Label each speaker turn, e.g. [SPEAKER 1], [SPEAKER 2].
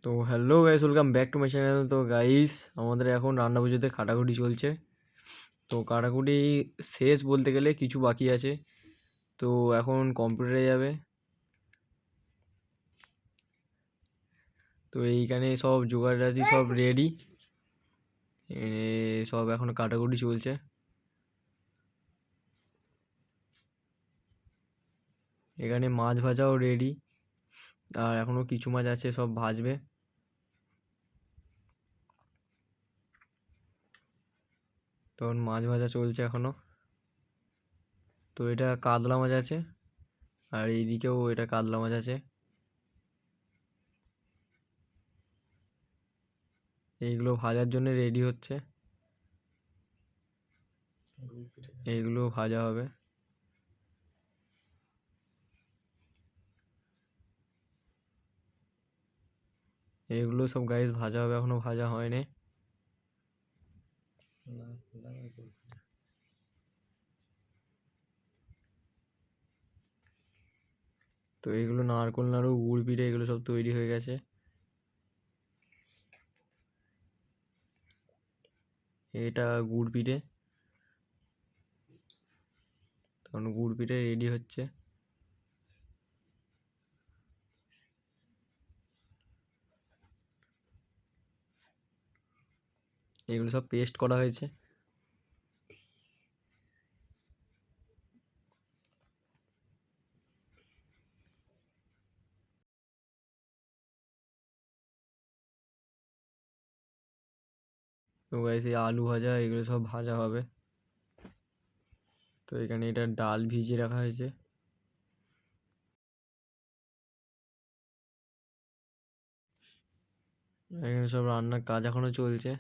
[SPEAKER 1] তো hello guys, welcome back to my channel. তো guys, আমাদের এখন রান্না পুজোতে কাটাকুটি চলছে। তো কাটাকুটি শেষ বলতে গেলে কিছু বাকি আছে। তো এখন কম্পিউটারে যাবে। তো এইখানে সব জোগাড়াতি সব রেডি, সব এখন কাটাকুটি চলছে। এখানে মাছ ভাজাও রেডি, আর এখনও কিছু মাছ আছে, সব ভাজবে। তখন মাছ ভাজা চলছে এখনও। তো এটা কাতলা মাছ আছে, আর এইদিকেও এটা কাতলা মাছ আছে। এইগুলো ভাজার জন্য রেডি হচ্ছে, এইগুলো ভাজা হবে। এগুলো সব গাইস ভাজা হবে, এখনো ভাজা হয়নি। তো এগুলো নারকোল নাড়ু, গুড় পিঠে, এগুলো সব তৈরি হয়ে গেছে। এটা গুড় পিঠে, তখন গুড় পিঠে রেডি হচ্ছে। এগুলো সব পেস্ট করা হয়েছে। তো গাইস, এই আলু ভাজা এগুলো সব ভাজা হবে। তো এখানে এটা ডাল ভিজিয়ে রাখা হয়েছে। এখানে সব রান্নার কাজ এখনো চলছে।